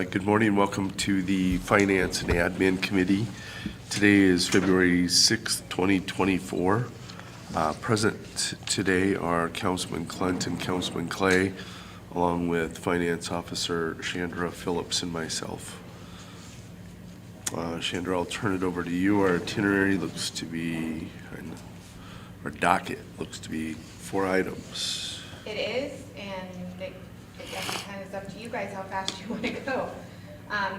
Good morning. Welcome to the Finance and Admin Committee. Today is February 6th, 2024. Present today are Councilman Clunt and Councilman Clay, along with Finance Officer Chandra Phillips and myself. Chandra, I'll turn it over to you. Our itinerary looks to be, our docket looks to be 4 items. It is, and it kind of is up to you guys how fast you want to go.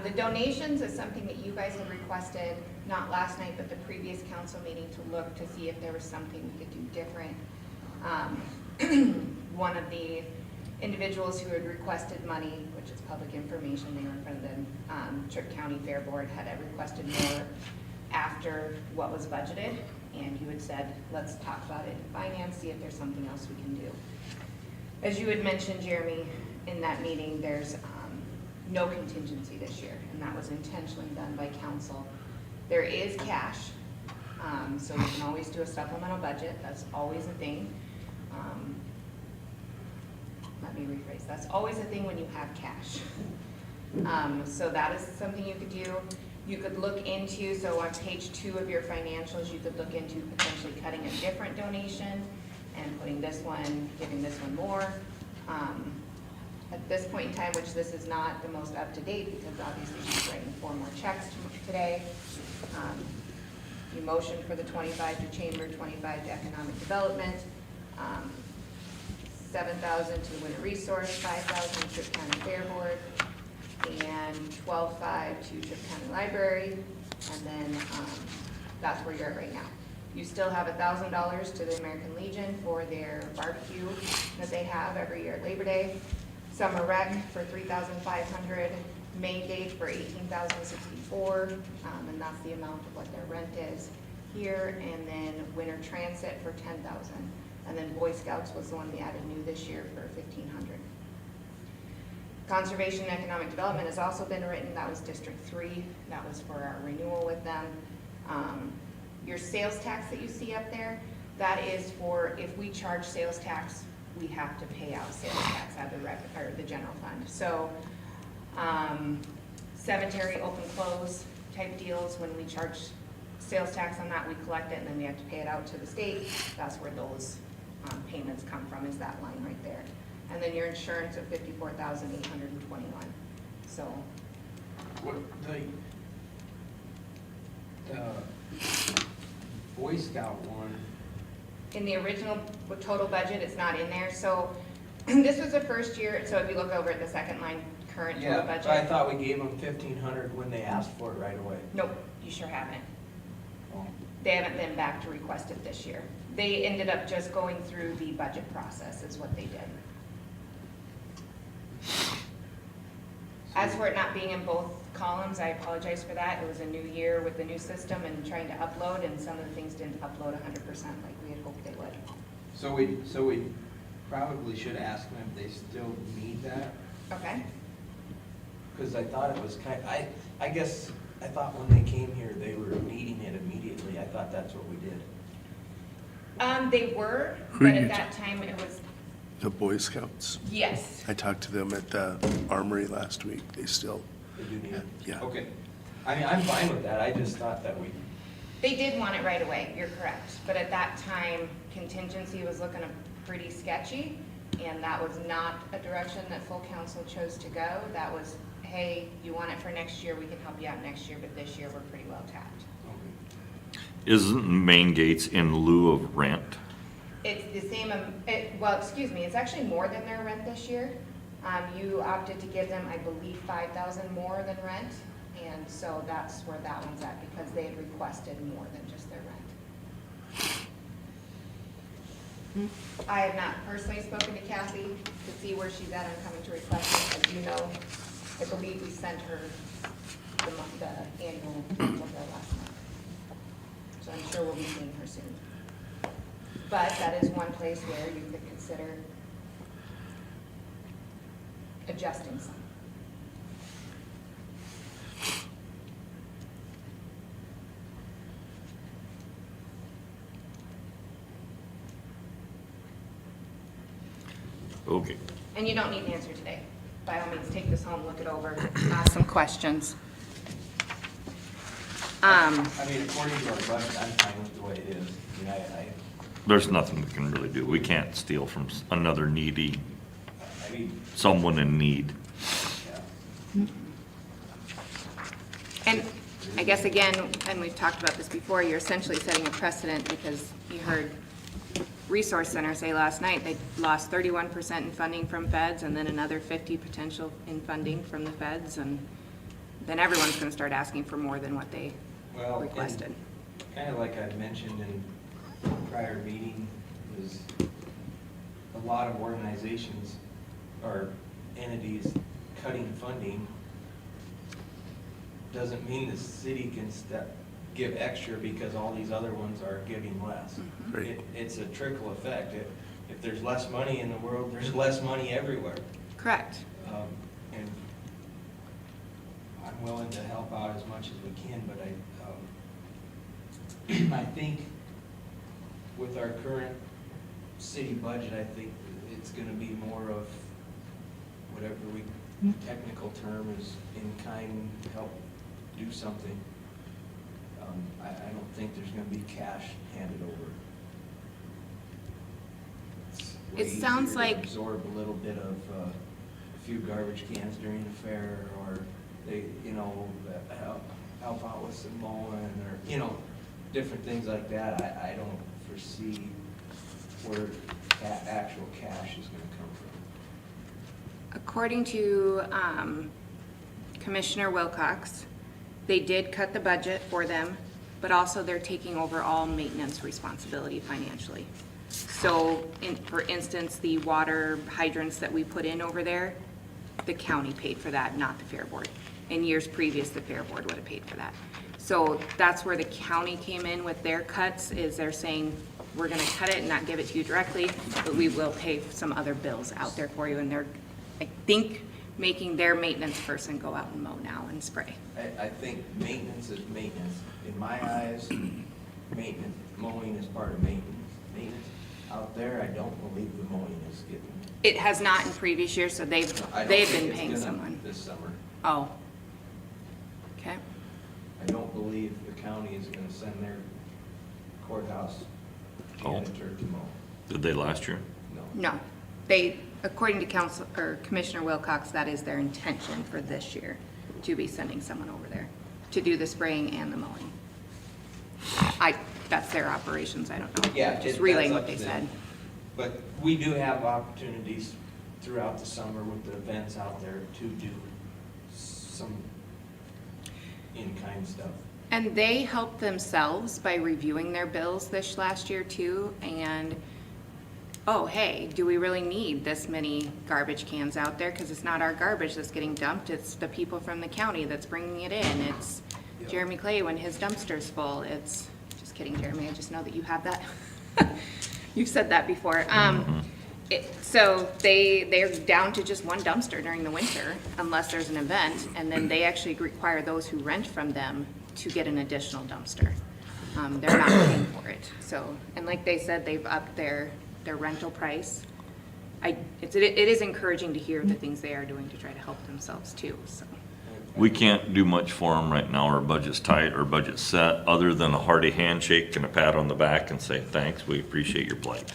The donations is something that you guys had requested, not last night, but the previous council meeting, to look to see if there was something we could do different. One of the individuals who had requested money, which is public information, they were in front of the Tripp County Fair Board, had requested more after what was budgeted, and you had said, let's talk about it in finance, see if there's something else we can do. As you had mentioned, Jeremy, in that meeting, there's no contingency this year, and that was intentionally done by council. There is cash, so we can always do a supplemental budget. That's always a thing. Let me rephrase. That's always a thing when you have cash. So that is something you could do. You could look into, so on page 2 of your financials, you could look into potentially cutting a different donation and putting this one, giving this one more. At this point in time, which this is not the most up-to-date, because obviously she's writing 4 more checks today. You motioned for the 25 to Chamber, 25 to Economic Development, 7,000 to Winter Resource, 5,000 to Tripp County Fair Board, and 12,500 to Tripp County Library, and then that's where you're at right now. You still have $1,000 to the American Legion for their barbecue that they have every year at Labor Day. Summer Rec for $3,500, May Day for $18,064, and that's the amount of what their rent is here. And then Winter Transit for $10,000, and then Boy Scouts was the one we added new this year for $1,500. Conservation and Economic Development has also been written. That was District 3. That was for our renewal with them. Your sales tax that you see up there, that is for if we charge sales tax, we have to pay out sales tax out of the general fund. So cemetery open close type deals, when we charge sales tax on that, we collect it and then we have to pay it out to the state. That's where those payments come from, is that line right there. And then your insurance of $54,821. So what the Boy Scout one, in the original total budget, it's not in there. So this was the first year. So if you look over at the second line, current total budget. I thought we gave them $1,500 when they asked for it right away. Nope, you sure haven't. Oh. They haven't been back to request it this year. They ended up just going through the budget process is what they did. As for it not being in both columns, I apologize for that. It was a new year with the new system and trying to upload, and some of the things didn't upload 100% like we had hoped they would. So we probably should ask them if they still need that. Okay. Because I thought it was I guess I thought when they came here they were needing it immediately. I thought that's what we did. They were, Who but you at that time it was, The Boy Scouts. yes. I talked to them at the Armory last week. They still, They do need it? yeah. Okay. I mean, I'm fine with that. I just thought that we, They did want it right away, you're correct. But at that time, contingency was looking pretty sketchy, and that was not a direction that full council chose to go. That was, hey, you want it for next year, we can help you out next year, but this year we're pretty well tapped. Isn't main gates in lieu of rent? It's the same, well, excuse me, it's actually more than their rent this year. You opted to give them, I believe, $5,000 more than rent, and so that's where that one's at, because they had requested more than just their rent. I have not personally spoken to Kathy to see where she's at on coming to request it. As you know, I believe we sent her the annual bill last month. So I'm sure we'll be seeing her soon. But that is one place where you could consider adjusting some. Okay. And you don't need an answer today. by all means, take this home, look it over, ask some questions. I mean, according to our budget, I'm fine with the way it is. I mean, There's nothing we can really do. We can't steal from another needy, I mean, someone in need. yeah. And I guess again, and we've talked about this before, you're essentially setting a precedent because you heard Resource Center say last night, they lost 31% in funding from feds and then another 50 potential in funding from the feds, and then everyone's gonna start asking for more than what they Well, requested. Kind of like I mentioned in prior meeting, is a lot of organizations or entities cutting funding doesn't mean the city can give extra because all these other ones are giving less. Right. It's a trickle effect. If there's less money in the world, there's less money everywhere. Correct. And I'm willing to help out as much as we can, but I think with our current city budget, I think it's gonna be more of whatever technical term is in kind to help do something. I don't think there's gonna be cash handed over. It's way It sounds easier to like- absorb a little bit of, a few garbage cans during the fair, or they, help out with some mowing, or, different things like that. I don't foresee where actual cash is gonna come from. According to Commissioner Wilcox, they did cut the budget for them, but also they're taking over all maintenance responsibility financially. So, for instance, the water hydrants that we put in over there, the county paid for that, not the Fair Board. In years previous, the Fair Board would have paid for that. So that's where the county came in with their cuts, is they're saying, we're gonna cut it and not give it to you directly, but we will pay some other bills out there for you, and they're, I think, making their maintenance person go out and mow now and spray. I think maintenance is maintenance. In my eyes, mowing is part of maintenance. Maintenance out there, I don't believe the mowing is getting. It has not in previous years, so they've I don't been think it's paying gonna someone. this summer. Oh. Okay. I don't believe the county is gonna send their courthouse janitor to mow. Did they last year? No. No, they, according to Council, or Commissioner Wilcox, that is their intention for this year, to be sending someone over there to do the spraying and the mowing. That's their operations, I don't know. Yeah, Just that's relaying up what they to said. them. But we do have opportunities throughout the summer with the events out there to do some in-kind stuff. And they helped themselves by reviewing their bills this last year too, and, oh, hey, do we really need this many garbage cans out there? Because it's not our garbage that's getting dumped, it's the people from the county that's bringing it in. It's Yep. Jeremy Clay when his dumpster's full. It's, just kidding, Jeremy, I just know that you have that. You've said that before. So they're down to just one dumpster during the winter unless there's an event, and then they actually require those who rent from them to get an additional dumpster. They're not paying for it. So, and like they said, they've upped their rental price. It is encouraging to hear the things they are doing to try to help themselves too, so. We can't do much for them right now. Our budget's tight, our budget's set, other than a hearty handshake and a pat on the back and say, thanks, we appreciate your plight.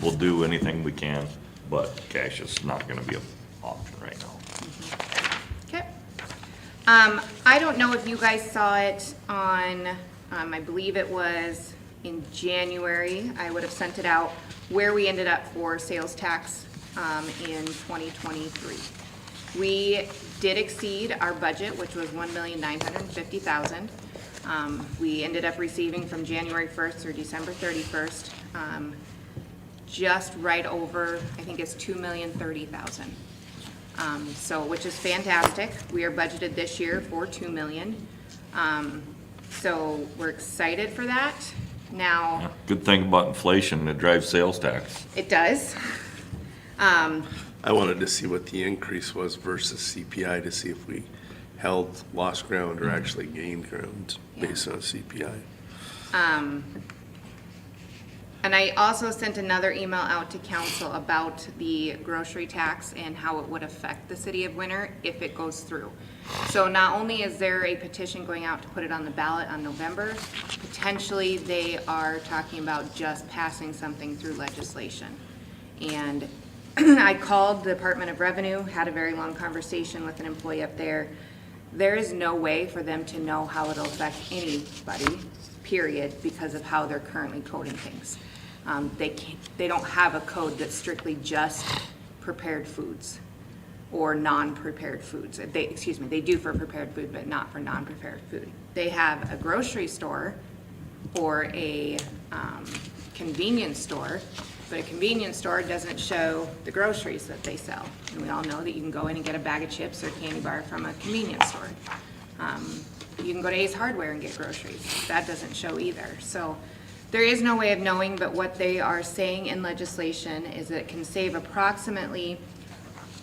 We'll do anything we can, but cash is not gonna be an option right now. Okay. I don't know if you guys saw it on, I believe it was in January, I would have sent it out, where we ended up for sales tax in 2023. We did exceed our budget, which was $1,950,000. We ended up receiving from January 1st through December 31st, just right over, I think it's $2,030,000. So, which is fantastic. We are budgeted this year for $2 million. So we're excited for that. Now, Good thing about inflation, it drives sales tax. it does. I wanted to see what the increase was versus CPI to see if we held, lost ground, or actually gained ground based on CPI. And I also sent another email out to council about the grocery tax and how it would affect the city of Winter if it goes through. So not only is there a petition going out to put it on the ballot on November, potentially they are talking about just passing something through legislation. And I called the Department of Revenue, had a very long conversation with an employee up there. There is no way for them to know how it'll affect anybody, period, because of how they're currently coding things. They don't have a code that's strictly just prepared foods or non-prepared foods. They do for prepared food, but not for non-prepared food. They have a grocery store or a convenience store, but a convenience store doesn't show the groceries that they sell. And we all know that you can go in and get a bag of chips or candy bar from a convenience store. You can go to Ace Hardware and get groceries. That doesn't show either. So there is no way of knowing, but what they are saying in legislation is that it can save approximately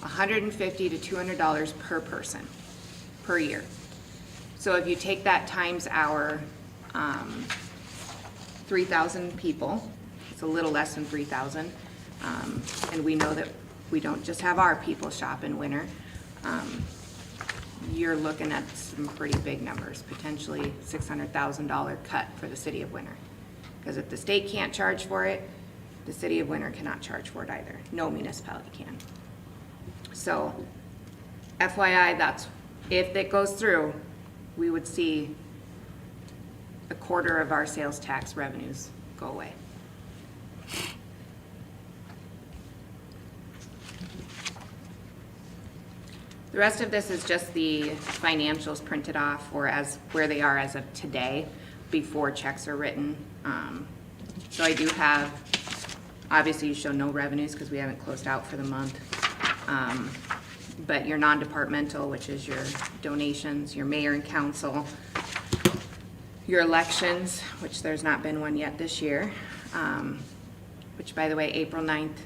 $150 to $200 per person per year. So if you take that times our 3,000 people, it's a little less than 3,000, and we know that we don't just have our people shop in Winter. You're looking at some pretty big numbers, potentially $600,000 cut for the city of Winter. Because if the state can't charge for it, the city of Winter cannot charge for it either. No municipality can. So FYI, that's, if it goes through, we would see a quarter of our sales tax revenues go away. The rest of this is just the financials printed off, or as where they are as of today, before checks are written. So I do have, obviously you show no revenues because we haven't closed out for the month. But your non-departmental, which is your donations, your mayor and council, your elections, which there's not been one yet this year, which by the way, April 9th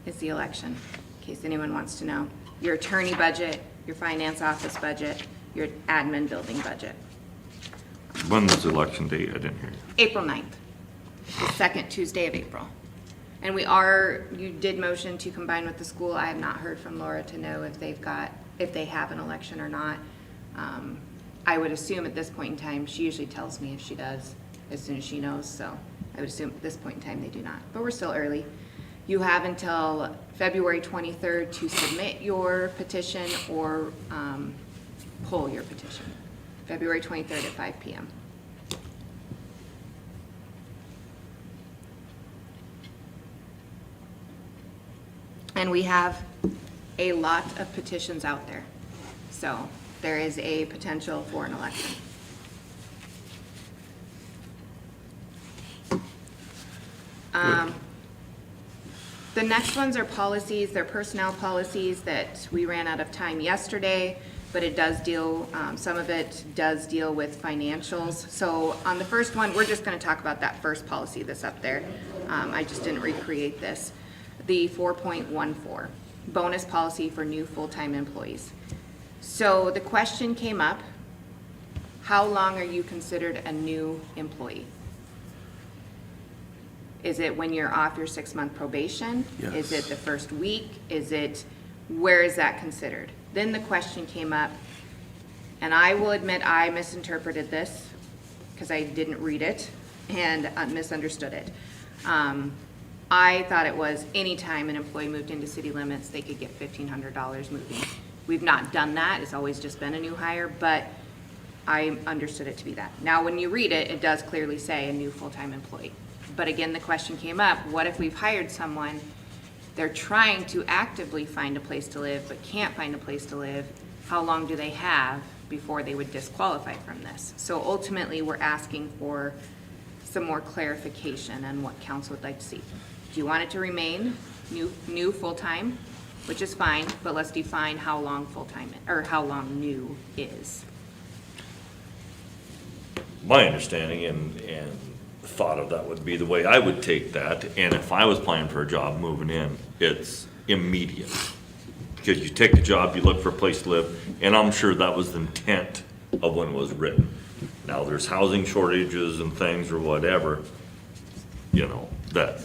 is the election, in case anyone wants to know. Your attorney budget, your finance office budget, your admin building budget. When was the election date? I didn't hear you. April 9th, the second Tuesday of April. And you did motion to combine with the school. I have not heard from Laura to know if they have an election or not. I would assume at this point in time, she usually tells me if she does, as soon as she knows, so I would assume at this point in time they do not, but we're still early. You have until February 23rd to submit your petition or pull your petition. February 23rd at 5 p.m. And we have a lot of petitions out there. So there is a potential for an election. The next ones are policies. They're personnel policies that we ran out of time yesterday, but it does deal, some of it does deal with financials. So on the first one, we're just going to talk about that first policy that's up there. I just didn't recreate this. The 4.14, bonus policy for new full-time employees. So the question came up, how long are you considered a new employee? Is it when you're off your 6-month probation? Yes. Is it the first week? Where is that considered? Then the question came up, and I will admit I misinterpreted this because I didn't read it and misunderstood it. I thought it was any time an employee moved into city limits, they could get $1,500 moving. We've not done that. It's always just been a new hire, but I understood it to be that. Now, when you read it, it does clearly say a new full-time employee. But again, the question came up, what if we've hired someone, they're trying to actively find a place to live, but can't find a place to live? How long do they have before they would disqualify from this? So ultimately, we're asking for some more clarification on what council would like to see. Do you want it to remain new full-time, which is fine, but let's define how long full-time, or how long new is. My understanding and thought of that would be the way I would take that, and if I was applying for a job moving in, it's immediate. Because you take the job, you look for a place to live, and I'm sure that was the intent of when it was written. Now, there's housing shortages and things or whatever, that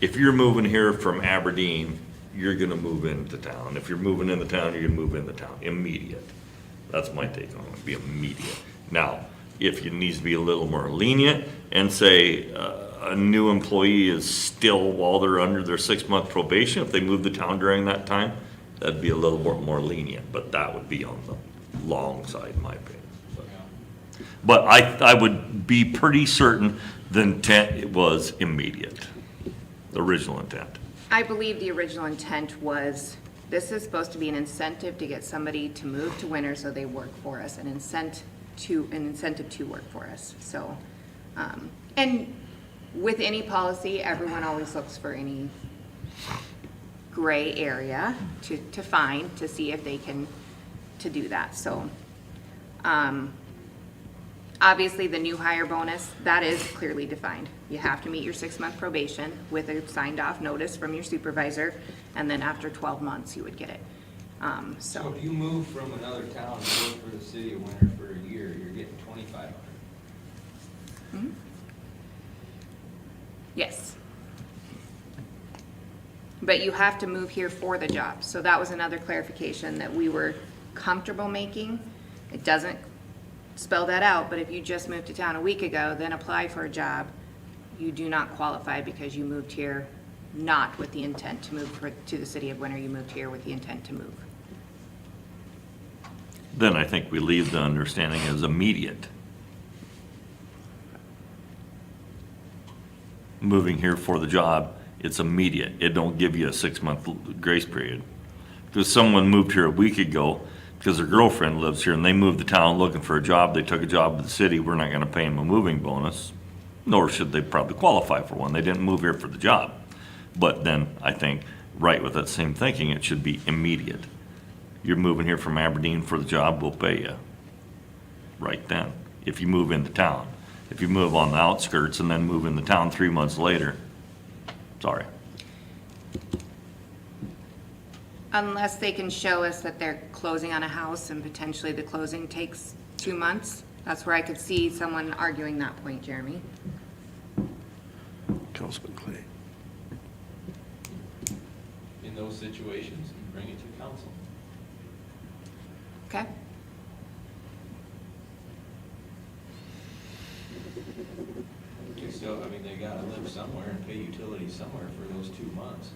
if you're moving here from Aberdeen, you're gonna move into town. If you're moving into town, you're gonna move into town, immediate. That's my take on it, be immediate. Now, if it needs to be a little more lenient and say, a new employee is still, while they're under their 6-month probation, if they move to town during that time, that'd be a little more lenient, but that would be on the long side, in my opinion. But I would be pretty certain the intent was immediate, the original intent. I believe the original intent was, this is supposed to be an incentive to get somebody to move to Winter so they work for us, an incentive to work for us. So, and with any policy, everyone always looks for any gray area to find, to see if they can, to do that. So, obviously, the new hire bonus, that is clearly defined. You have to meet your 6-month probation with a signed-off notice from your supervisor, and then after 12 months, you would get it. So if you move from another town and work for the city of Winter for a year, you're getting $2,500. Mhm. Yes. But you have to move here for the job. So that was another clarification that we were comfortable making. It doesn't spell that out, but if you just moved to town a week ago, then apply for a job, you do not qualify because you moved here not with the intent to move to the city of Winter. You moved here with the intent to move. Then I think we leave the understanding as immediate. Moving here for the job, it's immediate. It don't give you a 6-month grace period. Because someone moved here a week ago because their girlfriend lives here and they moved to town looking for a job, they took a job in the city, we're not gonna pay them a moving bonus, nor should they probably qualify for one. They didn't move here for the job. But then I think, right with that same thinking, it should be immediate. You're moving here from Aberdeen for the job, we'll pay you right then, if you move into town. If you move on the outskirts and then move into town 3 months later, sorry. Unless they can show us that they're closing on a house and potentially the closing takes 2 months. That's where I could see someone arguing that point, Jeremy. Councilman Clay. In those situations, you bring it to council. Okay? They still, I mean, they gotta live somewhere and pay utilities somewhere for those 2 months.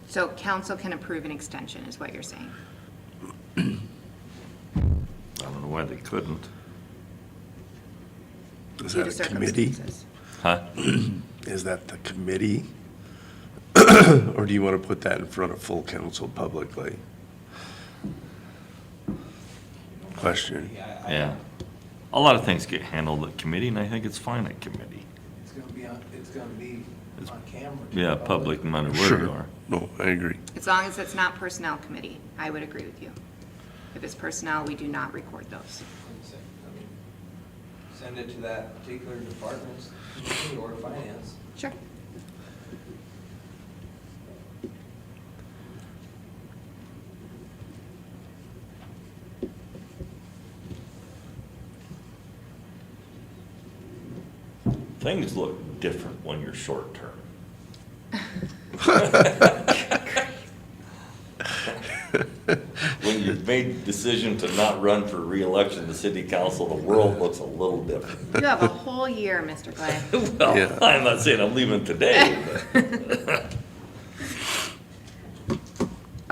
So council can approve an extension, is what you're saying? I don't know why they couldn't. Is Due that to a committee? circumstances. Huh? Is that the committee? Or do you want to put that in front of full council publicly? Question. Yeah. A lot of things get handled at committee, and I think it's fine at committee. It's gonna be on camera. Yeah, public, no matter where you Sure. are. No, I agree. As long as it's not personnel committee, I would agree with you. If it's personnel, we do not record those. Send it to that particular department's committee or finance. Sure. Things look different when you're short-term. When you've made the decision to not run for re-election to city council, the world looks a little different. You have a whole year, Mr. Clay. Well, Yeah. I'm not saying I'm leaving today, but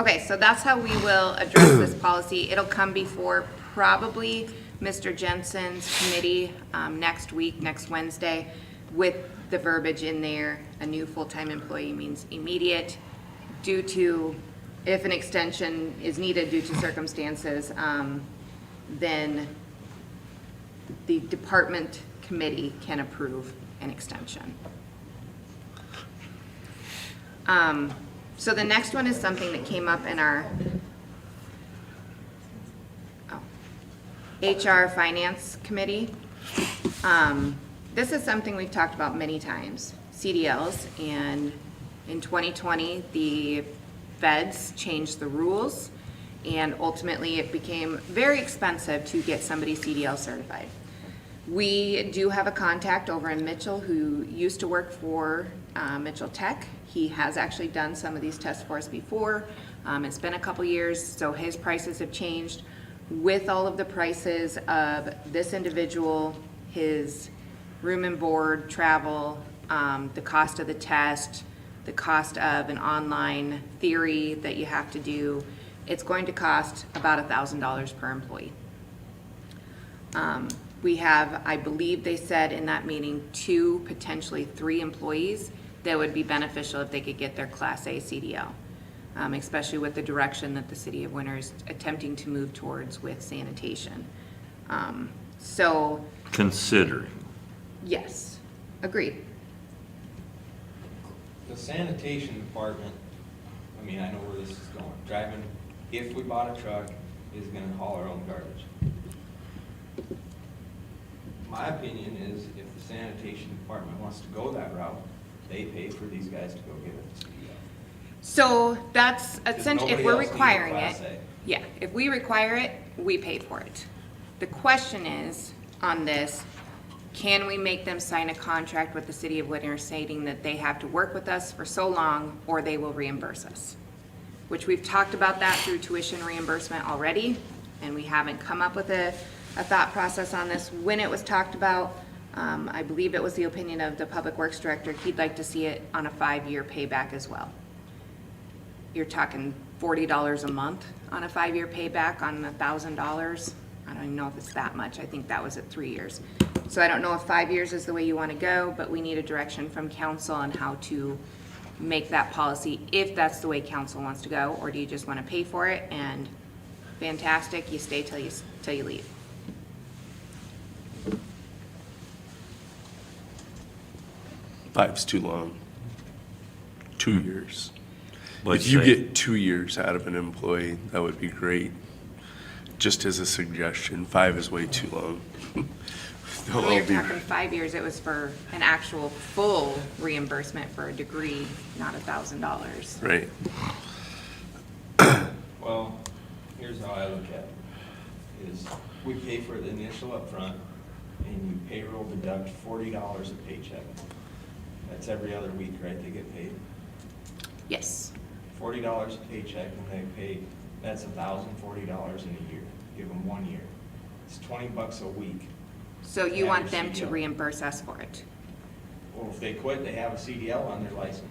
Okay, so that's how we will address this policy. It'll come before probably Mr. Jensen's committee next week, next Wednesday, with the verbiage in there. A new full-time employee means immediate due to, if an extension is needed due to circumstances, then the department committee can approve an extension. So the next one is something that came up in our HR Finance Committee. This is something we've talked about many times, CDLs, and in 2020, the feds changed the rules, and ultimately it became very expensive to get somebody CDL certified. We do have a contact over in Mitchell who used to work for Mitchell Tech. He has actually done some of these tests for us before. It's been a couple years, so his prices have changed. With all of the prices of this individual, his room and board, travel, the cost of the test, the cost of an online theory that you have to do, it's going to cost about $1,000 per employee. We have, I believe they said in that meeting, 2, potentially 3 employees that would be beneficial if they could get their Class A CDL, especially with the direction that the City of Winter is attempting to move towards with sanitation. So, Considering. yes, agreed. The sanitation department, I mean, I know where this is going. Driving, if we bought a truck, is gonna haul our own garbage. My opinion is if the sanitation department wants to go that route, they pay for these guys to go get it. So that's essentially, if nobody we're else needs a requiring Class it, A. yeah, if we require it, we pay for it. The question is, on this, can we make them sign a contract with the City of Whittier stating that they have to work with us for so long or they will reimburse us? Which we've talked about that through tuition reimbursement already, and we haven't come up with a thought process on this. When it was talked about, I believe it was the opinion of the Public Works Director, he'd like to see it on a 5-year payback as well. You're talking $40 a month on a 5-year payback on $1,000. I don't even know if it's that much. I think that was at 3 years. So I don't know if 5 years is the way you want to go, but we need a direction from council on how to make that policy, if that's the way council wants to go, or do you just want to pay for it and fantastic, you stay till you leave. Five's too long. 2 years. But If you say- get 2 years out of an employee, that would be great. Just as a suggestion, 5 is way too long. They'll When we all were be- talking 5 years, it was for an actual full reimbursement for a degree, not $1,000. Right. Well, here's how I look at it, is we pay for the initial upfront, and you payroll deduct $40 a paycheck. That's every other week, right, they get paid? Yes. $40 a paycheck, and they pay, that's $1,040 in a year. Give them 1 year. It's $20 a week. So you Yeah, want your them to CDL. reimburse us for it? Well, if they quit, they have a CDL on their license.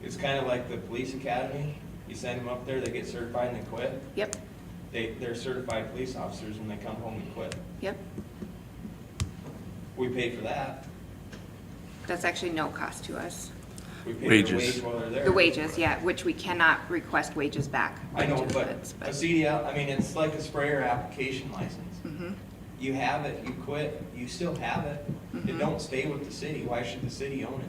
It's kind of like the police academy. You send them up there, they get certified and they quit. Yep, They're certified police officers and they come home and quit. yep. We pay for that. That's actually no cost to us. We pay Wages. their wage while they're there. The wages, yeah, which we cannot request wages back. I know, to the but feds, a CDL, I mean, it's like a sprayer application license. Mhm. You have it, you quit, you still have it. It Mhm. don't stay with the city. Why should the city own it?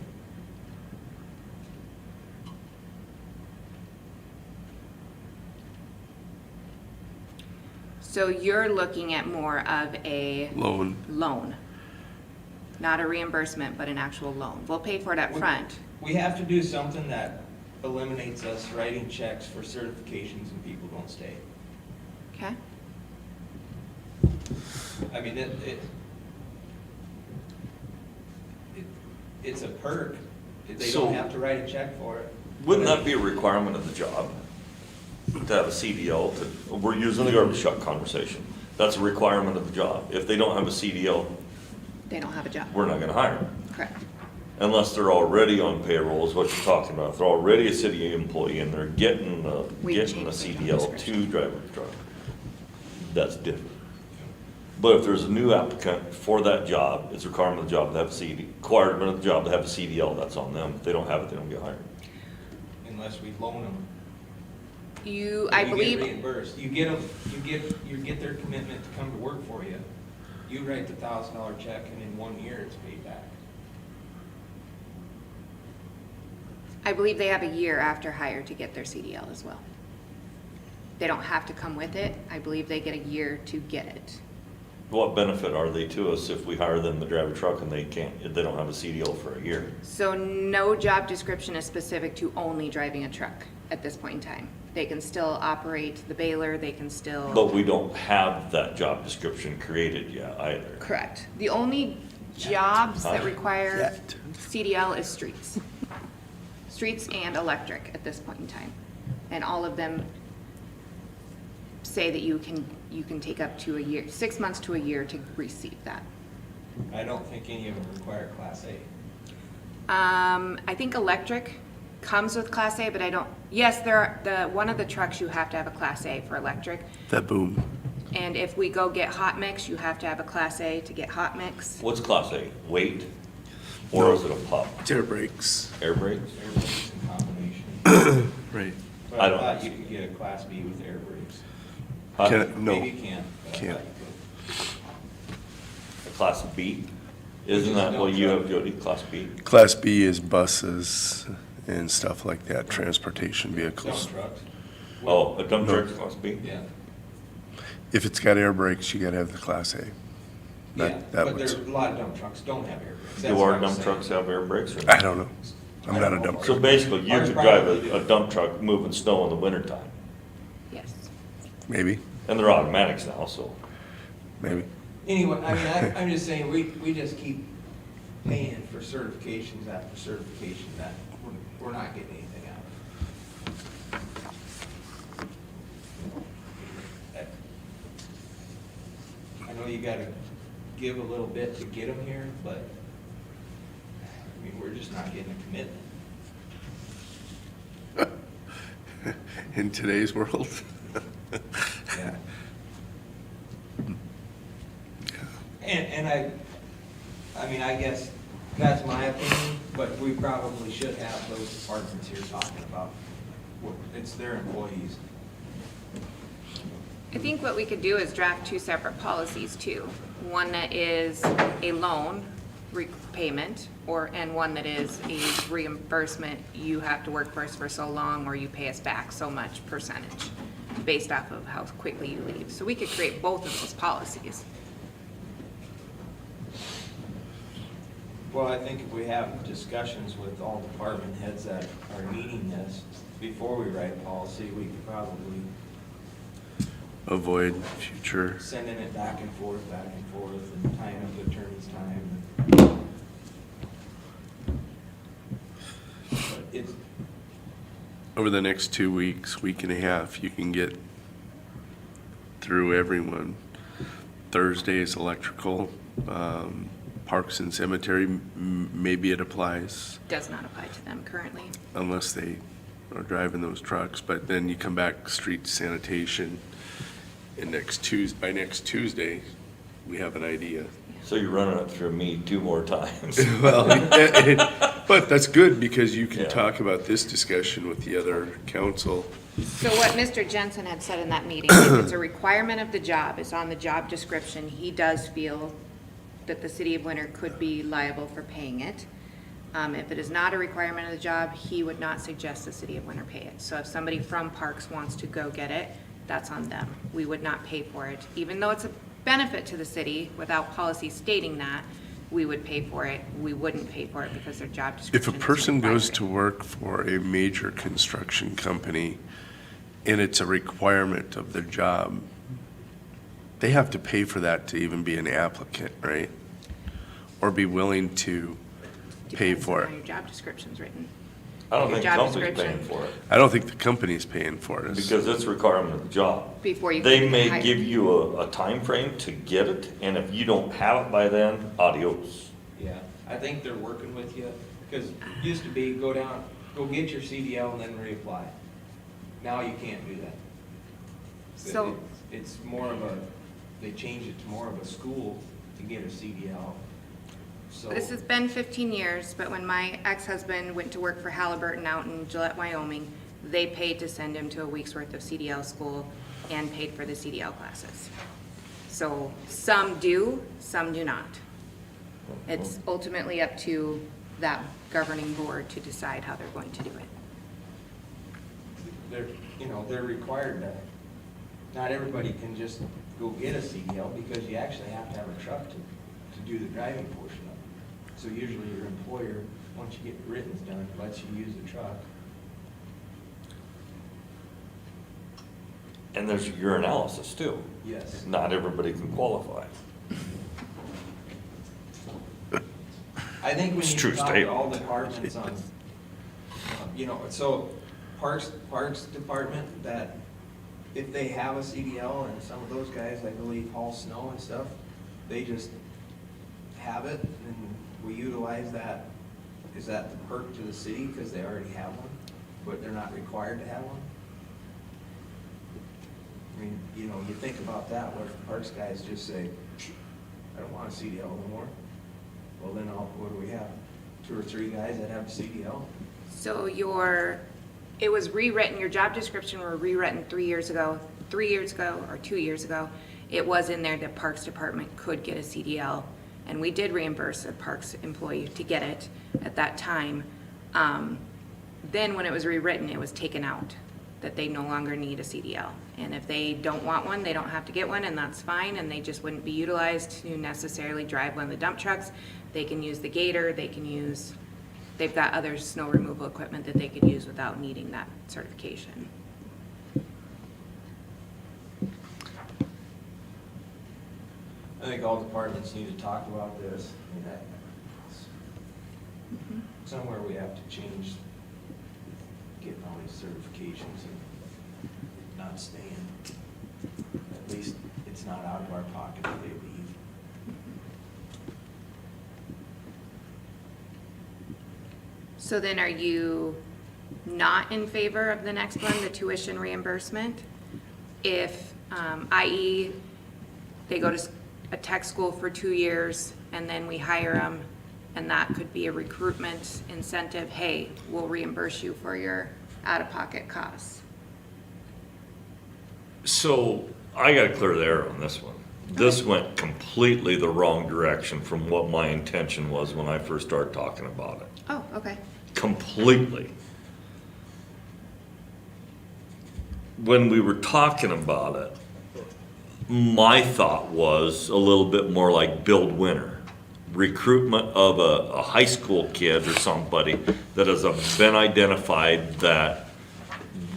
So you're looking at more of a Loan. loan, not a reimbursement, but an actual loan. We'll pay for it up front. We have to do something that eliminates us writing checks for certifications and people don't stay. Okay? I mean, it's a perk. They So- don't have to write a check for it. Wouldn't that be a requirement of the job? To have a CDL, we're using the garbage truck conversation. That's a requirement of the job. If they don't have a CDL, They don't have a job. we're not gonna hire them. Correct. Unless they're already on payroll is what you're talking about. If they're already a city employee and they're getting a We getting a changed the job CDL description. to drive a truck. That's different. But if there's a new applicant for that job, it's a requirement of the job to have a requirement of the job to have a CDL, that's on them. If they don't have it, they don't get hired. Unless we loan them. I You get believe, reimbursed. You get their commitment to come to work for you. You write the $1,000 check and in 1 year it's paid back. I believe they have a year after hire to get their CDL as well. They don't have to come with it. I believe they get a year to get it. What benefit are they to us if we hire them to drive a truck and they they don't have a CDL for a year? So no job description is specific to only driving a truck. at this point in time. They can still operate the baler, they can still. But we don't have that job description created yet either. Correct. The only jobs that Huh? require Yet. CDL is streets. Streets and electric at this point in time. And all of them say that you can take up to a year, 6 months to a year to receive that. I don't think any of them require Class A. I think electric comes with Class A, but I don't, yes, one of the trucks you have to have a Class A for electric. That boom. And if we go get hot mix, you have to have a Class A to get hot mix. What's Class A? Weight? Or No. is it a pup? Air brakes. Air brakes? Air brakes in combination. Right. But I I don't- thought you could get a Class B with air brakes. No. Maybe you can. But I Can't. thought you A Class B? Which Isn't is that no what you truck. have, Jody, Class B? Class B is buses and stuff like that, transportation could. vehicles. Dump trucks. Oh, a dump No. truck's Class B? Yeah. If it's got air brakes, you gotta have the Class A. Yeah, That but was, there's a lot of dump trucks don't have air brakes. That's Do what our I'm dump saying. trucks have air brakes or I not? don't know. I'm not a dump So truck. basically, you Ours could drive probably do. a dump truck moving snow in the wintertime. Yes. Maybe, And they're automatics now, so. maybe. Anyway, I mean, I'm just saying, we just keep paying for certifications after certification that we're not getting anything out of. I know you gotta give a little bit to get them here, but, I mean, we're just not getting a commitment. In today's world. Yeah. And I mean, I guess that's my opinion, but we probably should have those departments here talking about, it's their employees. I think what we could do is draft two separate policies too. One that is a loan repayment and one that is a reimbursement. You have to work for us for so long or you pay us back so much percentage based off of how quickly you leave. So we could create both of those policies. Well, I think if we have discussions with all department heads that are needing this, before we write a policy, we could probably Avoid future. sending it back and forth, and tying up the attorney's time. But it's, Over the next 2 weeks, week and a half, you can get through everyone. Thursday is electrical, parks and cemetery, maybe it applies Does not apply to them currently. unless they are driving those trucks, but then you come back, street sanitation, and by next Tuesday, we have an idea. So you're running it through me 2 more times. Well, but that's good because you can Yeah. talk about this discussion with the other council. So what Mr. Jensen had said in that meeting, if it's a requirement of the job, it's on the job description, he does feel that the city of Winter could be liable for paying it. If it is not a requirement of the job, he would not suggest the city of Winter pay it. So if somebody from Parks wants to go get it, that's on them. We would not pay for it. Even though it's a benefit to the city, without policy stating that, we would pay for it. We wouldn't pay for it because their job If description a is person goes required. to work for a major construction company and it's a requirement of their job, they have to pay for that to even be an applicant, right? Or be willing to pay Depends for on how it. your job description's written. I don't Your think job company's paying description. for it, I don't think the company's paying for it. because it's a requirement of the job. Before you They can may hire. give you a time frame to get it, and if you don't have it by then, adios. yeah, I think they're working with you, because it used to be, go get your CDL and then reapply. Now you can't do that. So- It's more of a, they changed it to more of a school to get a CDL, so. This has been 15 years, but when my ex-husband went to work for Halliburton out in Gillette, Wyoming, they paid to send him to a week's worth of CDL school and paid for the CDL classes. So some do, some do not. It's ultimately up to that governing board to decide how they're going to do it. They're required to, not everybody can just go get a CDL, because you actually have to have a truck to do the driving portion of it. So usually your employer, once you get written done, lets you use the truck. And there's your analysis too. Yes. Not everybody can qualify. I think we It's need true to talk to statement. all departments on, you know, so Parks Department, that if they have a CDL, and some of those guys, I believe, haul snow and stuff, they just have it, and we utilize that. Is that the perk to the city, because they already have one, but they're not required to have one? I mean, you know, you think about that, what if the Parks guys just say, I don't want a CDL no more? Well, then what do we have? 2 or 3 guys that have a CDL? So it was rewritten, your job description were rewritten 3 years ago, or 2 years ago. It was in there that Parks Department could get a CDL, and we did reimburse a Parks employee to get it at that time. Then when it was rewritten, it was taken out, that they no longer need a CDL. And if they don't want one, they don't have to get one, and that's fine, and they just wouldn't be utilized to necessarily drive one of the dump trucks. They can use the gator, they've got other snow removal equipment that they could use without needing that certification. I think all departments need to talk about this. I mean, somewhere we have to change getting all these certifications and not staying. At least it's not out of our pocket if they leave. So then are you not in favor of the next one, the tuition reimbursement? If, i.e., they go to a tech school for 2 years and then we hire them, and that could be a recruitment incentive, hey, we'll reimburse you for your out-of-pocket costs. So I gotta clear the air on this one. This went completely the wrong direction from what my intention was when I first started talking about it. Oh, okay. Completely. When we were talking about it, my thought was a little bit more like build winner. Recruitment of a high school kid or somebody that has been identified that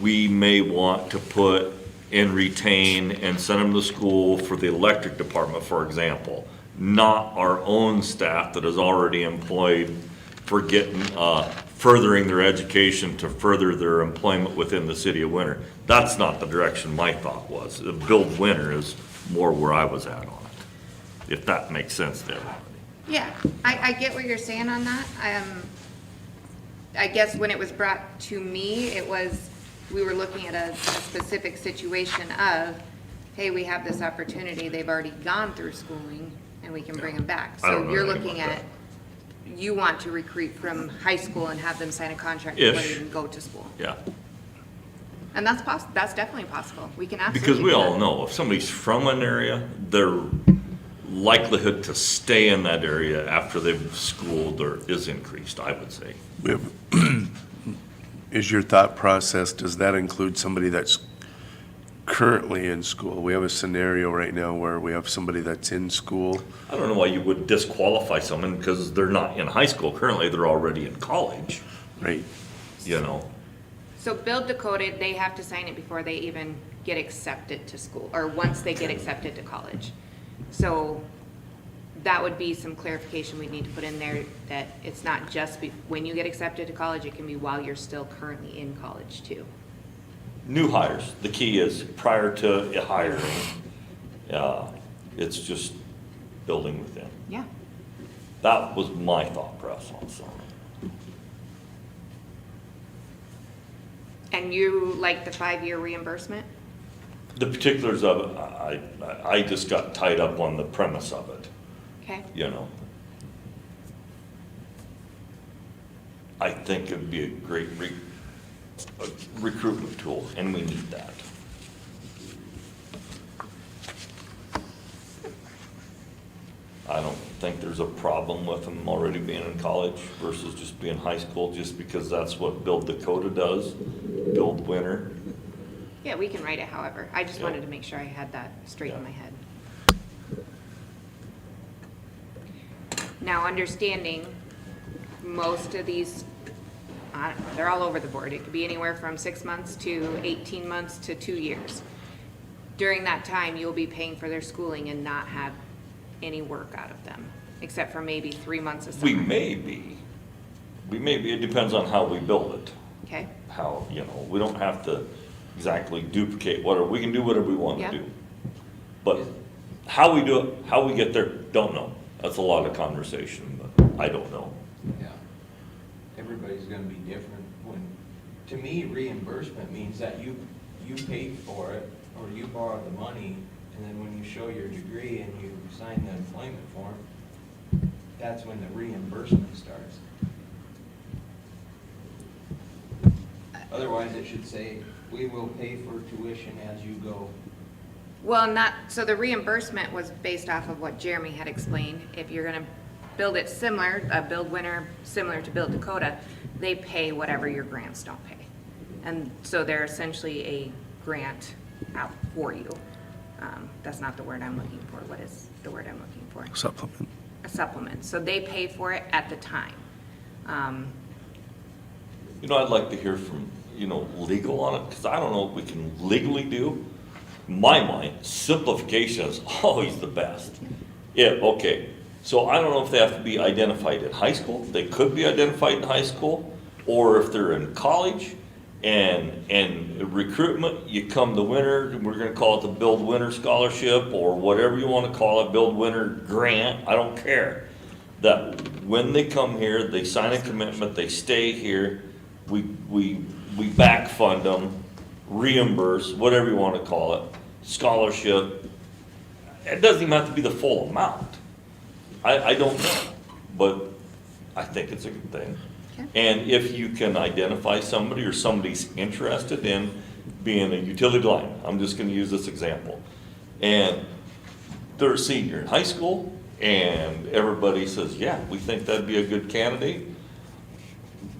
we may want to put and retain and send them to school for the electric department, for example. Not our own staff that is already employed for getting, furthering their education to further their employment within the city of Winter. That's not the direction my thought was. The build winner is more where I was at on it, if that makes sense to everybody. Yeah, I get what you're saying on that. I guess when it was brought to me, we were looking at a specific situation of, hey, we have this opportunity, they've already gone through schooling, and we can bring them back. I don't So know you're anything looking about at, you want to recruit from high school and have them sign a contract before they Ish. even go to school. Yeah, And that's that's definitely possible. We can absolutely because we do all that. know if somebody's from an area, their likelihood to stay in that area after they've schooled is increased, I would say. We have, is your thought process, does that include somebody that's currently in school? We have a scenario right now where we have somebody that's in school. I don't know why you would disqualify someone because they're not in high school currently, they're already in college, Right. you know? So Build Dakota, they have to sign it before they even get accepted to school, or once they get accepted to college. So that would be some clarification we'd need to put in there, that it's not just when you get accepted to college, it can be while you're still currently in college too. New hires, the key is prior to hiring, it's just building within. Yeah. That was my thought process on it. And you like the 5-year reimbursement? The particulars of it, I just got tied up on the premise of it, Okay. you know. I think it'd be a great recruitment tool, and we need that. I don't think there's a problem with them already being in college versus just being high school, just because that's what Build Dakota does, Build Winter. Yeah, we can write it however. I just Yeah. wanted to make sure I had that straight in Yeah. my head. Now, understanding most of these, I don't know, they're all over the board. It could be anywhere from 6 months to 18 months to 2 years. during that time, you'll be paying for their schooling and not have any work out of them, except for maybe 3 months of summer. We may be, it depends on how we build it. Okay, How, you know, we don't have to exactly duplicate whatever, we can do whatever we want Yeah. to do. But how we do it, how we get there, don't know. That's a lot of conversation, but I don't know. Yeah. Everybody's gonna be different. When, to me, reimbursement means that you paid for it, or you borrowed the money, and then when you show your degree and you sign the employment form, that's when the reimbursement starts. Otherwise, it should say, we will pay for tuition as you go. well, so the reimbursement was based off of what Jeremy had explained. If you're gonna build it similar, build winter, similar to Build Dakota, they pay whatever your grants don't pay. And so they're essentially a grant out for you. That's not the word I'm looking for. What is the word I'm looking for? Supplement. A supplement. So they pay for it at the time. You know, I'd like to hear from, you know, legal on it, because I don't know what we can legally do. In my mind, simplification is always the best. Yeah, okay, so I don't know if they have to be identified in high school, they could be identified in high school, or if they're in college, and recruitment, you come the winter, we're gonna call it the Build Winter Scholarship, or whatever you wanna call it, Build Winter Grant, I don't care. That when they come here, they sign a commitment, they stay here, we back fund them, reimburse, whatever you wanna call it, scholarship. It doesn't even have to be the full amount. I don't know, but I think it's a good thing. Okay. And if you can identify somebody or somebody's interested in being a utility lineman, I'm just gonna use this example. And they're a senior in high school and everybody says, yeah, we think that'd be a good candidate.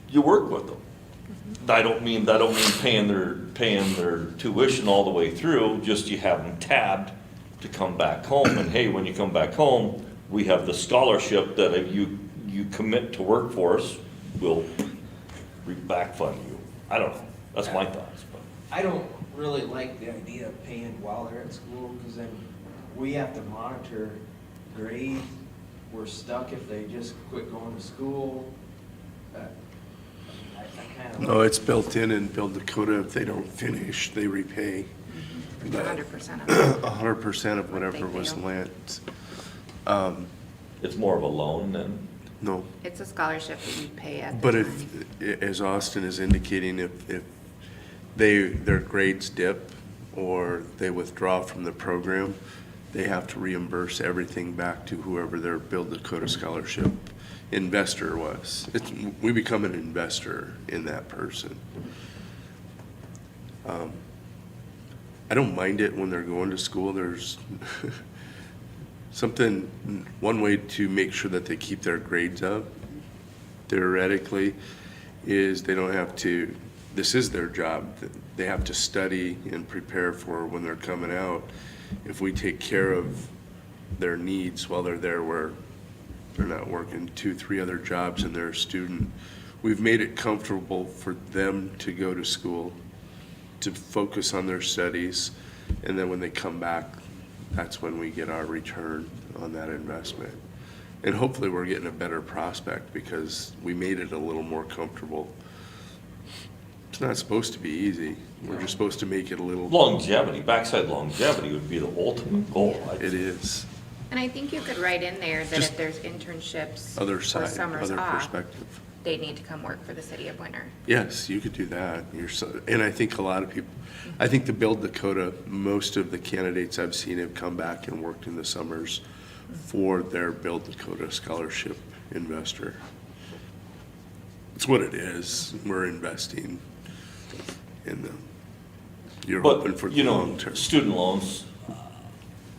You work with them. I don't mean paying their tuition all the way through, just you have them tabbed to come back home. And hey, when you come back home, we have the scholarship that if you commit to work for us, we'll back fund you. I don't know, that's my thoughts. But I don't really like the idea of paying while they're at school, because then we have to monitor grades. We're stuck if they just quit going to school. I kind of. No, it's built in Build Dakota. If they don't finish, they repay 100% of it. 100% of whatever They was fail. lent. It's more of a loan than, No, It's a scholarship that you pay at the but time. if, as Austin is indicating, if their grades dip or they withdraw from the program, they have to reimburse everything back to whoever their Build Dakota scholarship investor was. We become an investor in that person. I don't mind it when they're going to school. There's one way to make sure that they keep their grades up, theoretically, is they don't have to, this is their job. They have to study and prepare for when they're coming out. If we take care of their needs while they're there, where they're not working 2-3 other jobs and they're a student, we've made it comfortable for them to go to school, to focus on their studies, and then when they come back, that's when we get our return on that investment. And hopefully we're getting a better prospect because we made it a little more comfortable. It's not supposed to be easy. We're just supposed to make it a little, longevity, backside longevity would be the ultimate goal. it is. And I think you could write in there that Just if there's internships Other or side, summers other off, perspective. they need to come work for the city of Winter. Yes, you could do that. And I think a lot of people, I think the Build Dakota, most of the candidates I've seen have come back and worked in the summers for their Build Dakota scholarship investor. It's what it is. We're investing in them. You're hoping for But, the you know, long term. student loans,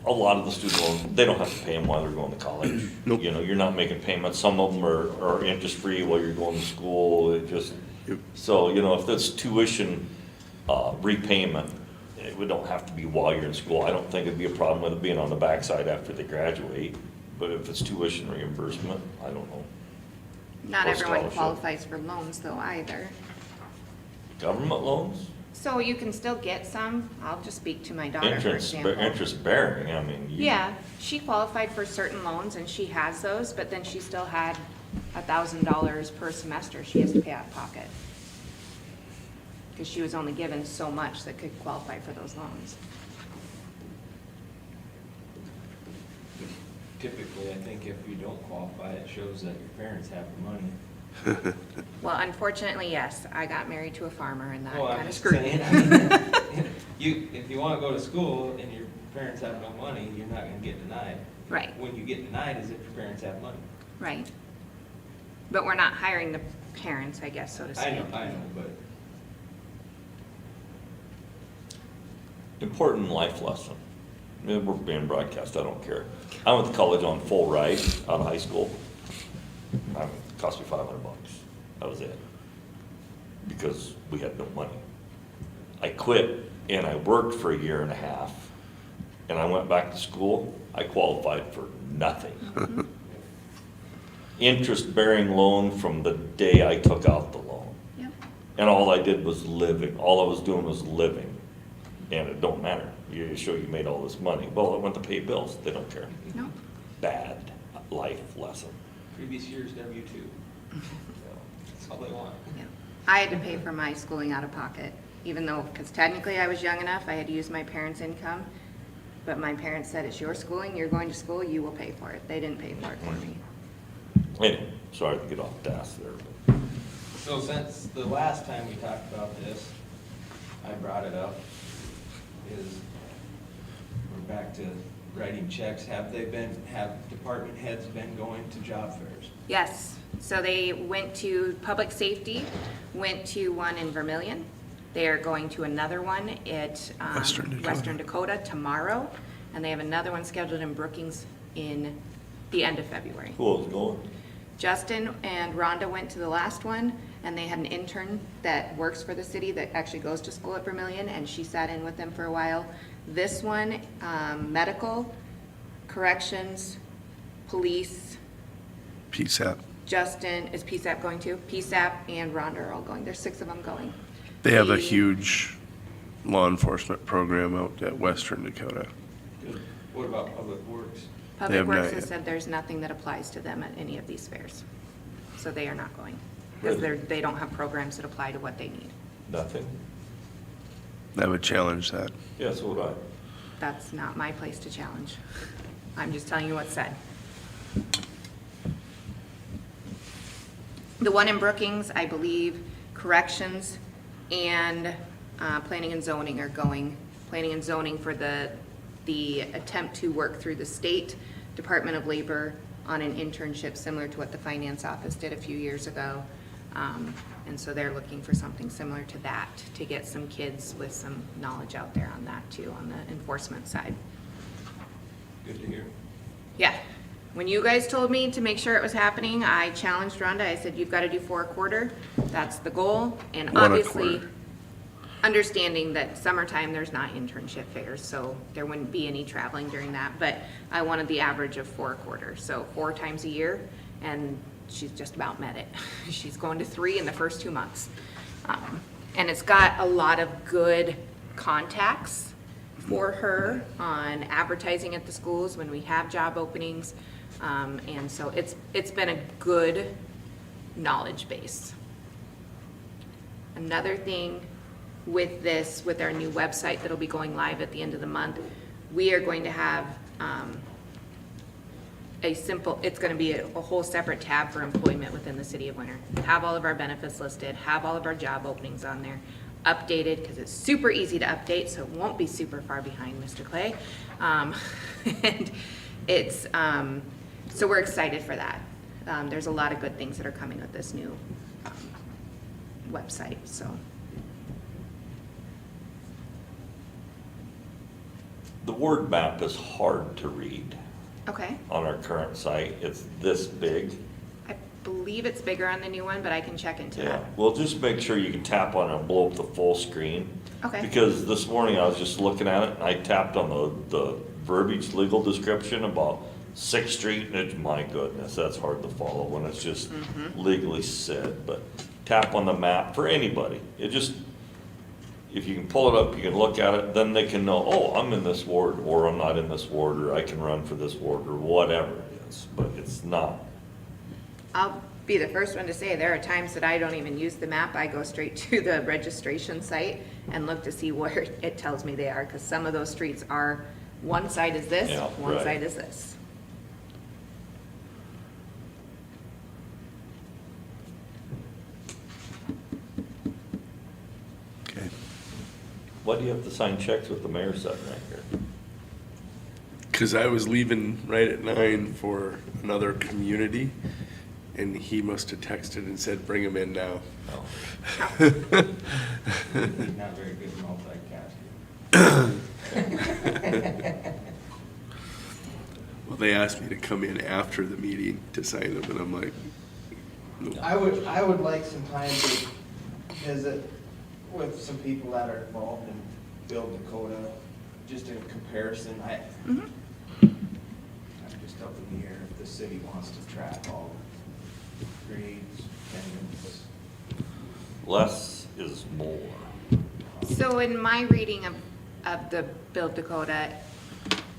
a lot of the student loans, they don't have to pay them while they're going to college. Nope. You know, you're not making payments, some of them are interest-free while you're going to school, it just, Yep. so, you know, if that's tuition, repayment, we don't have to be while you're in school. I don't think it'd be a problem with it being on the backside after they graduate, but if it's tuition reimbursement, I don't know. Not Or everyone scholarship. qualifies for loans though either. Government loans? So you can still get some, I'll just speak to my daughter, for Interest, example. interest bearing, I mean. Yeah, she qualified for certain loans and she has those, but then she still had $1,000 per semester she has to pay out of pocket. Because she was only given so much that could qualify for those loans. Typically, I think if you don't qualify, it shows that your parents have the money. Well, unfortunately, yes, I got married to a farmer and that Well, I'm kind of just screwed me. saying, I mean, if you wanna go to school and your parents have no money, you're not gonna get denied. Right. When you get denied is if your parents have money. Right. But we're not hiring the parents, I guess, so to speak. I know, but Important life lesson. I mean, we're being broadcast, I don't care. I went to college on full ride out of high school. It cost me $500. That was it. Because we had no money. I quit and I worked for a year and a half. And I went back to school. I qualified for nothing. Interest-bearing loan from the day I took out the loan. Yep. And all I did was living. All I was doing was living. And it don't matter. You show you made all this money. Well, it went to pay bills. They don't care. No. Bad life lesson. previous year's W-2. That's all they want. Yeah. I had to pay for my schooling out of pocket, even though, because technically I was young enough, I had to use my parents' income. But my parents said, it's your schooling, you're going to school, you will pay for it. They didn't pay for it for me. Anyway, sorry to get off task there, but So since the last time we talked about this, I brought it up, is we're back to writing checks. Have department heads been going to job fairs? Yes, so they went to public safety, went to one in Vermillion. They are going to another one at Western Dakota tomorrow, and they have another one scheduled in Brookings in the end of February. who was going? Justin and Rhonda went to the last one, and they had an intern that works for the city that actually goes to school at Vermillion, and she sat in with them for a while. This one, medical, corrections, police, PSAP. Justin, is PSAP going to? PSAP and Rhonda are all going. There's 6 of them going. They have a The- huge law enforcement program out at Western Dakota. Good. What about public works? Public have Works not has yet. said there's nothing that applies to them at any of these fairs. So they are not going. Because Really? they don't have programs that apply to what they need. Nothing? I would challenge that. Yeah, so would I. That's not my place to challenge. I'm just telling you what's said. The one in Brookings, I believe, corrections and planning and zoning are going. Planning and zoning for the attempt to work through the state Department of Labor on an internship similar to what the finance office did a few years ago. And so they're looking for something similar to that, to get some kids with some knowledge out there on that too, on the enforcement side. Good to hear. Yeah, when you guys told me to make sure it was happening, I challenged Rhonda, I said, you've got to do 4 a quarter, that's the goal. And 1 a obviously, quarter. understanding that summertime, there's not internship fairs, so there wouldn't be any traveling during that, but I wanted the average of 4 a quarter, so 4 times a year, and she's just about met it. She's going to 3 in the first 2 months. And it's got a lot of good contacts for her on advertising at the schools when we have job openings. And so it's been a good knowledge base. Another thing with this, with our new website that'll be going live at the end of the month, we are going to have it's going to be a whole separate tab for employment within the city of Winter. Have all of our benefits listed, have all of our job openings on there, updated, because it's super easy to update, so it won't be super far behind, Mr. Clay. And it's, so we're excited for that. There's a lot of good things that are coming with this new website, so. The word map is hard to read Okay, on our current site. It's this big. I believe it's bigger on the new one, but I can check into Yeah, that. well, just make sure you can tap on it and blow up the full screen. Okay. Because this morning I was just looking at it and I tapped on the verbiage legal description about 6th Street and it's, my goodness, that's hard to follow when it's just legally said. But tap on the map for anybody. It just, if you can pull it up, you can look at it, then they can know, oh, I'm in this ward, or I'm not in this ward, or I can run for this ward, or whatever it is, but it's not. I'll be the first one to say, there are times that I don't even use the map. I go straight to the registration site and look to see where it tells me they are, because some of those streets are, one side is this, Yeah, one right. side is this. Okay. Why do you have to sign checks with the mayor sitting right here? Because I was leaving right at 9 for another community, and he must have texted and said, bring him in now. No. He's not very good multitasking. Well, they asked me to come in after the meeting to sign them, and I'm like, no. I would like some time to visit with some people that are involved in Build Dakota, just in comparison. I'm just up in the air if the city wants to track all grades, attendance. Less is more. So in my reading of the Build Dakota,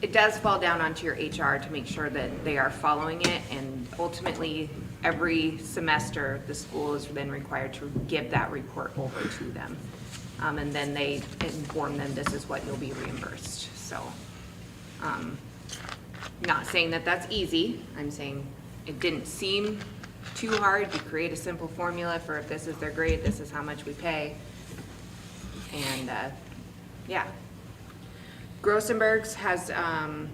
it does fall down onto your HR to make sure that they are following it, and ultimately, every semester, the school is then required to give that report over to them. And then they inform them, this is what you'll be reimbursed, so. Not saying that that's easy, I'm saying it didn't seem too hard to create a simple formula for if this is their grade, this is how much we pay. And, yeah. Grossenberg's has, an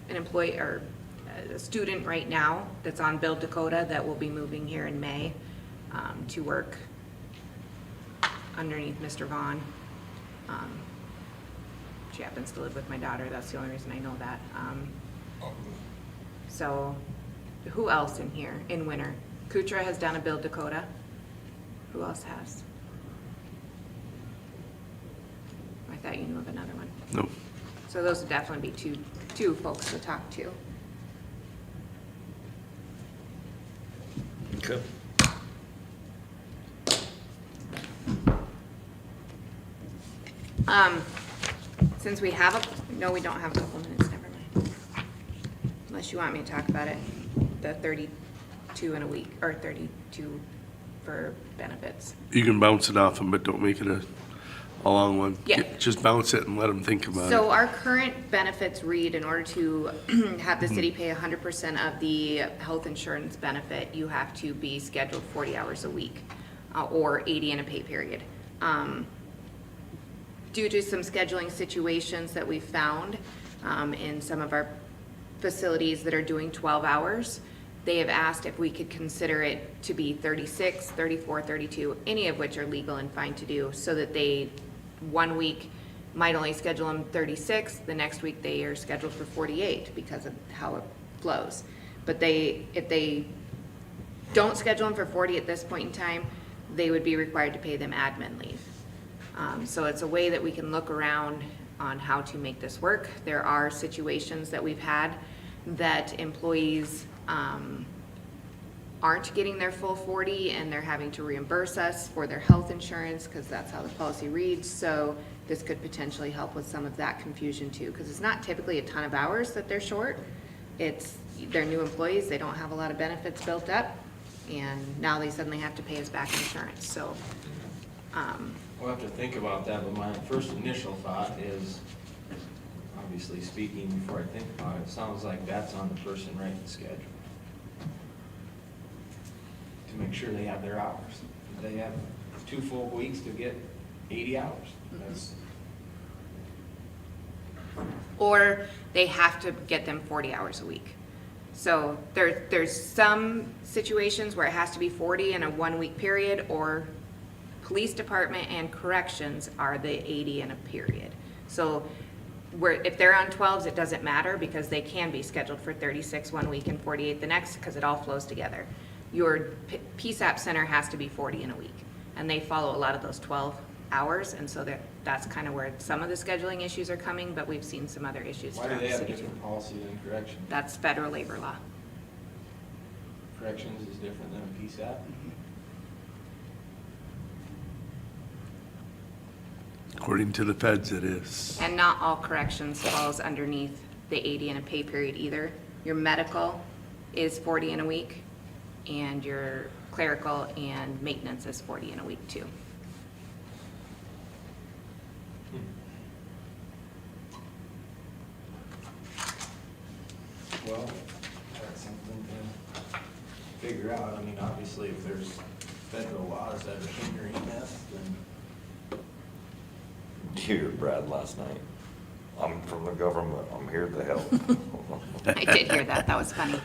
employee, or a student right now that's on Build Dakota that will be moving here in May, to work underneath Mr. Vaughn. She happens to live with my daughter, that's the only reason I know that. So, who else in here, in winter? Kutra has done a Build Dakota. Who else has? I thought you knew of another one. No. So those would definitely be two folks to talk to. Okay. Since we have no, we don't have a couple minutes, never mind. Unless you want me to talk about it, the 32 in a week, or 32 for benefits. You can bounce it off them, but don't make it a long one. Yeah. Just bounce it and let them think about So it. our current benefits read, in order to have the city pay 100% of the health insurance benefit, you have to be scheduled 40 hours a week, or 80 in a pay period. Due to some scheduling situations that we found in some of our facilities that are doing 12 hours, they have asked if we could consider it to be 36, 34, 32, any of which are legal and fine to do, so that they, one week, might only schedule them 36, the next week they are scheduled for 48 because of how it flows. But if they don't schedule them for 40 at this point in time, they would be required to pay them admin leave. So it's a way that we can look around on how to make this work. There are situations that we've had that employees aren't getting their full 40 and they're having to reimburse us for their health insurance because that's how the policy reads. So this could potentially help with some of that confusion too, because it's not typically a ton of hours that they're short. They're new employees, they don't have a lot of benefits built up, and now they suddenly have to pay us back insurance, so. We'll have to think about that, but my first initial thought is, obviously speaking before I think about it, sounds like that's on the person writing the schedule. To make sure they have their hours. They have 2 full weeks to get 80 hours. That's, Or they have to get them 40 hours a week. So there's some situations where it has to be 40 in a 1 week period, or police department and corrections are the 80 in a period. So if they're on 12s, it doesn't matter because they can be scheduled for 36 1 week and 48 the next, because it all flows together. Your PSAP center has to be 40 in a week, and they follow a lot of those 12 hours, and so that's kind of where some of the scheduling issues are coming, but we've seen some other issues why do throughout they the have a city too. different policy than corrections? That's federal labor law. Corrections is different than a PSAP? According to the feds, it is. And not all corrections falls underneath the 80 in a pay period either. Your medical is 40 in a week, and your clerical and maintenance is 40 in a week too. Well, that's something to figure out. I mean, obviously, if there's federal laws that are hindering this, then Did you hear Brad last night? I'm from the government, I'm here to help. I did hear that, that was funny.